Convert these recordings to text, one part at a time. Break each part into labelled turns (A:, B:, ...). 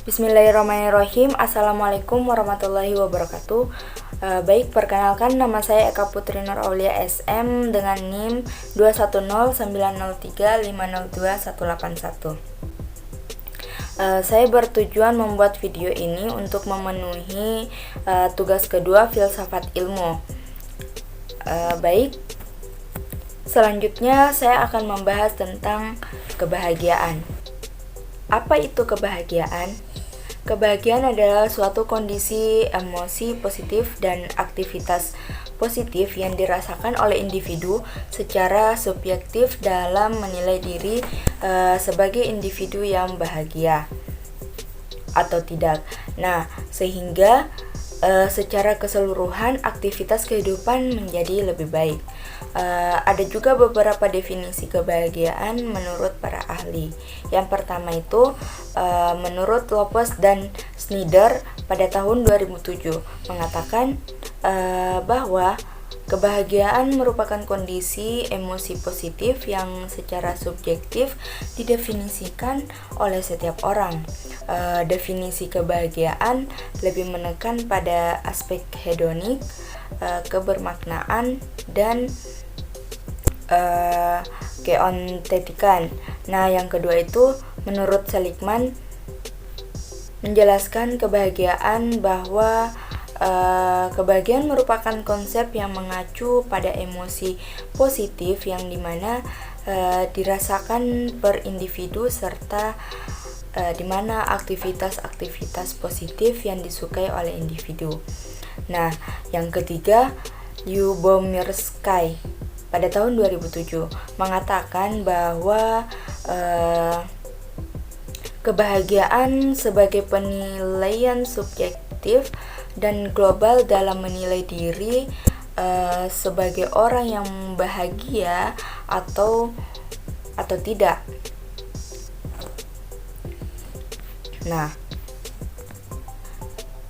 A: Bismillahirrahmanirrahim. Assalamualaikum warahmatullahi wabarakatuh. Baik, perkenalkan nama saya Eka Putri Nur Aulia SM dengan NIM 2109035021181. Saya bertujuan membuat video ini untuk memenuhi tugas kedua filsafat ilmu. Baik, selanjutnya saya akan membahas tentang kebahagiaan. Apa itu kebahagiaan? Kebahagiaan adalah suatu kondisi emosi positif dan aktivitas positif yang dirasakan oleh individu secara subjektif dalam menilai diri sebagai individu yang bahagia atau tidak. Nah, sehingga secara keseluruhan aktivitas kehidupan menjadi lebih baik. Ada juga beberapa definisi kebahagiaan menurut para ahli. Yang pertama itu menurut Lopez dan Snyder pada tahun 2007 mengatakan bahwa kebahagiaan merupakan kondisi emosi positif yang secara subjektif didefinisikan oleh setiap orang. Definisi kebahagiaan lebih menekan pada aspek hedonik, kebermaknaan, dan keontetikan. Nah, yang kedua itu menurut Seligman menjelaskan kebahagiaan bahwa kebahagiaan merupakan konsep yang mengacu pada emosi positif yang dimana dirasakan per individu serta dimana aktivitas-aktivitas positif yang disukai oleh individu. Nah, yang ketiga Lyubomirsky pada tahun 2007 mengatakan bahwa kebahagiaan sebagai penilaian subjektif dan global dalam menilai diri sebagai orang yang bahagia atau tidak. Nah,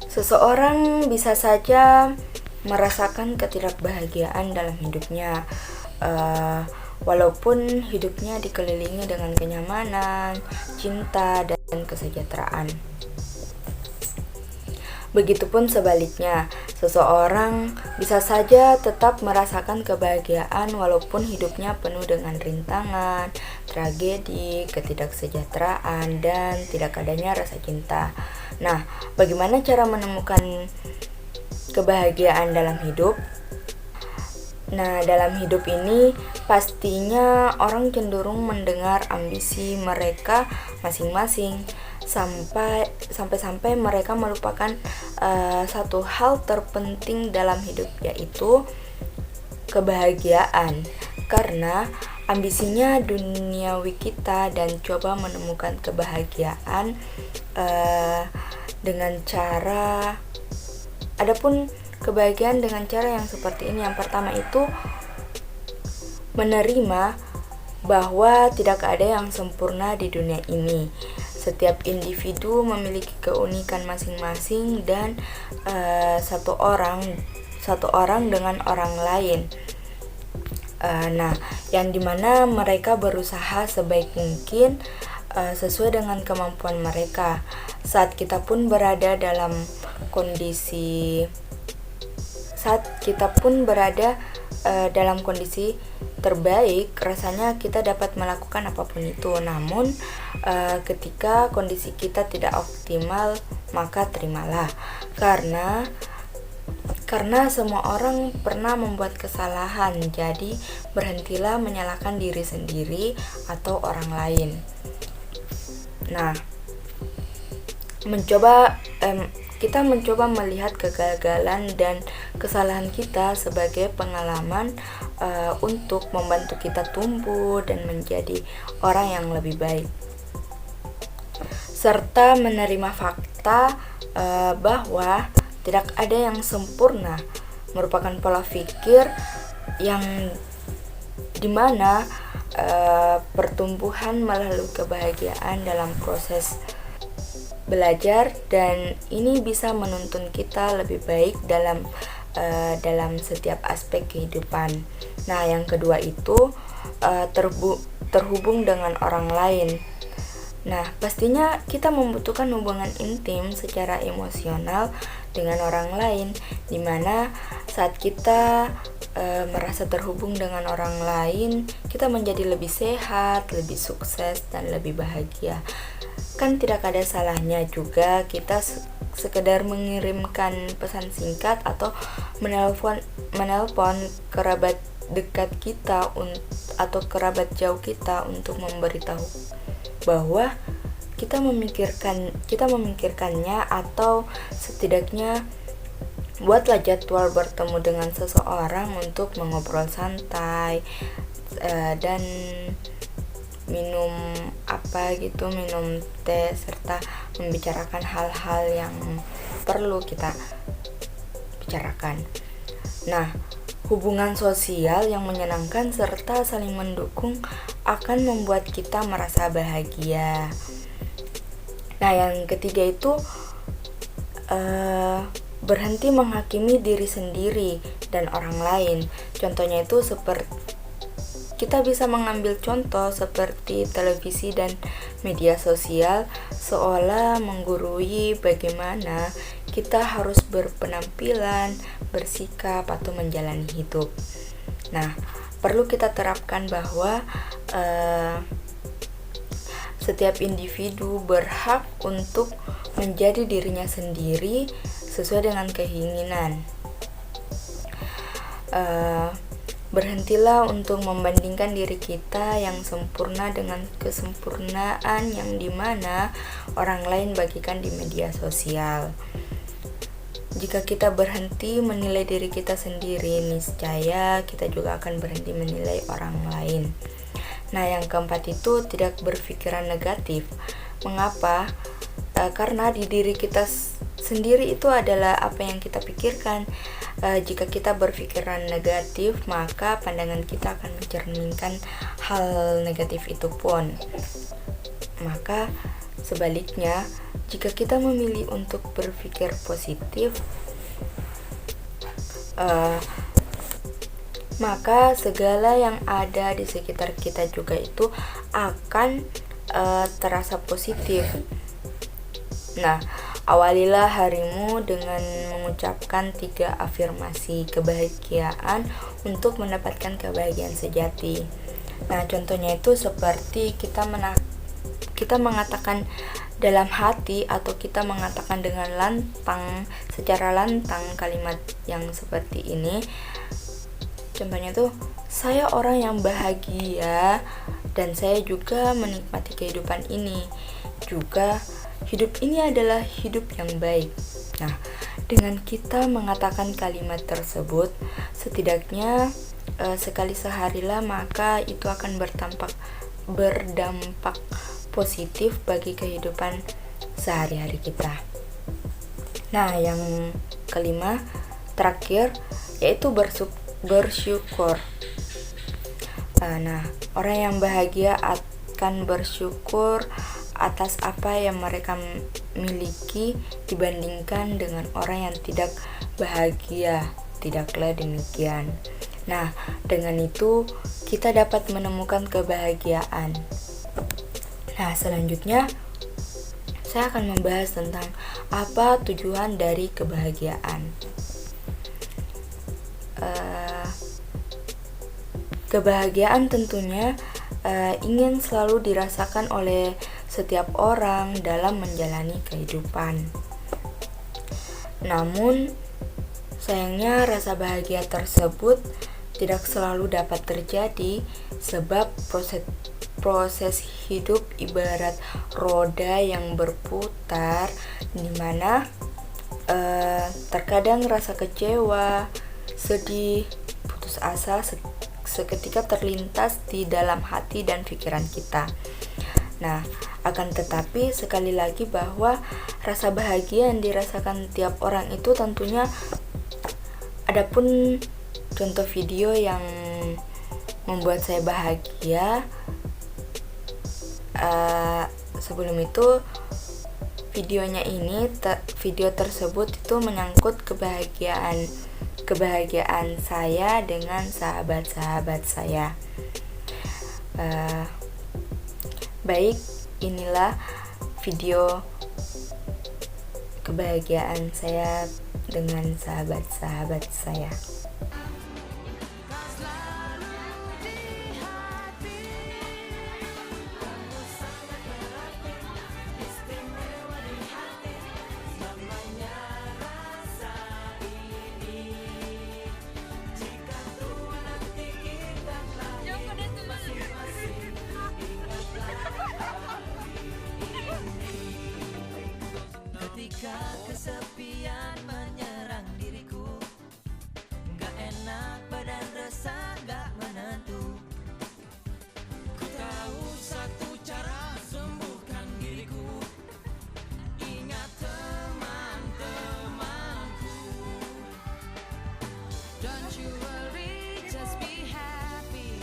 A: seseorang bisa saja merasakan ketidakbahagiaan dalam hidupnya, walaupun hidupnya dikelilingi dengan kenyamanan, cinta, dan kesejahteraan. Begitupun sebaliknya, seseorang bisa saja tetap merasakan kebahagiaan walaupun hidupnya penuh dengan rintangan, tragedi, ketidaksejahteraan, dan tidak adanya rasa cinta. Nah, bagaimana cara menemukan kebahagiaan dalam hidup? Nah, dalam hidup ini pastinya orang cenderung mendengar ambisi mereka masing-masing sampai mereka melupakan satu hal terpenting dalam hidup, yaitu kebahagiaan. Karena ambisinya duniawi kita dan coba menemukan kebahagiaan dengan cara kebahagiaan dengan cara yang seperti ini. Yang pertama itu menerima bahwa tidak ada yang sempurna di dunia ini. Setiap individu memiliki keunikan masing-masing dan satu orang dengan orang lain. Nah, yang dimana mereka berusaha sebaik mungkin sesuai dengan kemampuan mereka. Saat kita pun berada dalam kondisi terbaik, rasanya kita dapat melakukan apapun itu. Namun ketika kondisi kita tidak optimal, maka terimalah, karena semua orang pernah membuat kesalahan. Jadi berhentilah menyalahkan diri sendiri atau orang lain. Nah, kita mencoba melihat kegagalan dan kesalahan kita sebagai pengalaman untuk membantu kita tumbuh dan menjadi orang yang lebih baik, serta menerima fakta bahwa tidak ada yang sempurna merupakan pola pikir yang dimana pertumbuhan melalui kebahagiaan dalam proses belajar, dan ini bisa menuntun kita lebih baik dalam setiap aspek kehidupan. Nah, yang kedua itu terhubung dengan orang lain. Nah, pastinya kita membutuhkan hubungan intim secara emosional dengan orang lain, dimana saat kita merasa terhubung dengan orang lain, kita menjadi lebih sehat, lebih sukses, dan lebih bahagia. Kan tidak ada salahnya juga kita sekedar mengirimkan pesan singkat atau menelpon kerabat dekat kita atau kerabat jauh kita untuk memberitahu bahwa kita memikirkannya, atau setidaknya buatlah jadwal bertemu dengan seseorang untuk mengobrol santai dan minum teh, serta membicarakan hal-hal yang perlu kita bicarakan. Nah, hubungan sosial yang menyenangkan serta saling mendukung akan membuat kita merasa bahagia. Nah, yang ketiga itu berhenti menghakimi diri sendiri dan orang lain. Contohnya itu kita bisa mengambil contoh seperti televisi dan media sosial seolah menggurui bagaimana kita harus berpenampilan, bersikap, atau menjalani hidup. Nah, perlu kita terapkan bahwa setiap individu berhak untuk menjadi dirinya sendiri sesuai dengan keinginan. Berhentilah untuk membandingkan diri kita yang sempurna dengan kesempurnaan yang dimana orang lain bagikan di media sosial. Jika kita berhenti menilai diri kita sendiri, niscaya kita juga akan berhenti menilai orang lain. Nah, yang keempat itu tidak berpikiran negatif. Mengapa? Karena di diri kita sendiri itu adalah apa yang kita pikirkan. Jika kita berpikiran negatif, maka pandangan kita akan mencerminkan hal negatif itu pun. Maka sebaliknya, jika kita memilih untuk berpikir positif, maka segala yang ada di sekitar kita juga itu akan terasa positif. Nah, awalilah harimu dengan mengucapkan 3 afirmasi kebahagiaan untuk mendapatkan kebahagiaan sejati. Nah, contohnya itu seperti kita mengatakan dalam hati atau kita mengatakan dengan secara lantang kalimat yang seperti ini. Contohnya tuh, saya orang yang bahagia dan saya juga menikmati kehidupan ini. Juga hidup ini adalah hidup yang baik. Nah, dengan kita mengatakan kalimat tersebut, setidaknya sekali seharilah, maka itu akan berdampak positif bagi kehidupan sehari-hari kita. Nah, yang kelima, terakhir, yaitu bersyukur. Nah, orang yang bahagia akan bersyukur atas apa yang mereka miliki dibandingkan dengan orang yang tidak bahagia. Tidaklah demikian. Nah, dengan itu kita dapat menemukan kebahagiaan. Nah, selanjutnya saya akan membahas tentang apa tujuan dari kebahagiaan. Kebahagiaan tentunya ingin selalu dirasakan oleh setiap orang dalam menjalani kehidupan. Namun, sayangnya rasa bahagia tersebut tidak selalu dapat terjadi sebab proses hidup ibarat roda yang berputar, di mana terkadang rasa kecewa, sedih, putus asa seketika terlintas di dalam hati dan pikiran kita. Nah, akan tetapi sekali lagi bahwa rasa bahagia yang dirasakan tiap orang itu tentunya adapun contoh video yang membuat saya bahagia. Sebelum itu video tersebut itu menyangkut kebahagiaan saya dengan sahabat-sahabat saya. Baik, inilah video kebahagiaan saya dengan sahabat-sahabat saya.
B: Ketika kesepian menyerang diriku, gak enak badan resah gak menentu. Ku tahu satu cara sembuhkan diriku, ingat teman-temanku. Don't you worry, just be happy.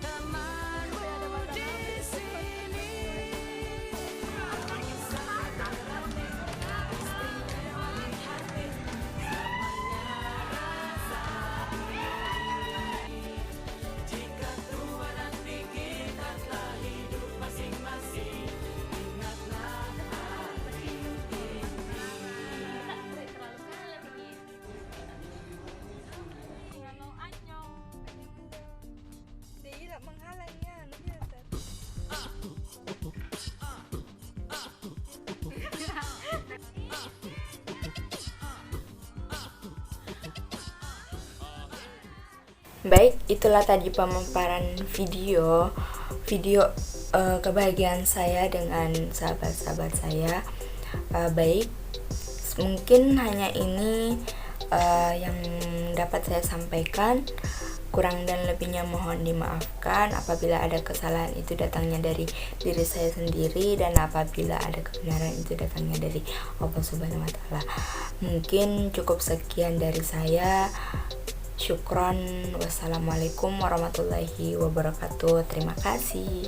B: Temanmu di sini. Jika tua nanti kita telah hidup masing-masing, ingatlah hari ini.
A: Tidak menghalangnya, nanti Baik, itulah tadi pemaparan video kebahagiaan saya dengan sahabat-sahabat saya. Baik, mungkin hanya ini yang dapat saya sampaikan. Kurang dan lebihnya mohon dimaafkan. Apabila ada kesalahan itu datangnya dari diri saya sendiri, dan apabila ada kebenaran itu datangnya dari Allah Subhanahu wa Ta'ala. Mungkin cukup sekian dari saya. Syukron. Wassalamualaikum warahmatullahi wabarakatuh. Terima kasih.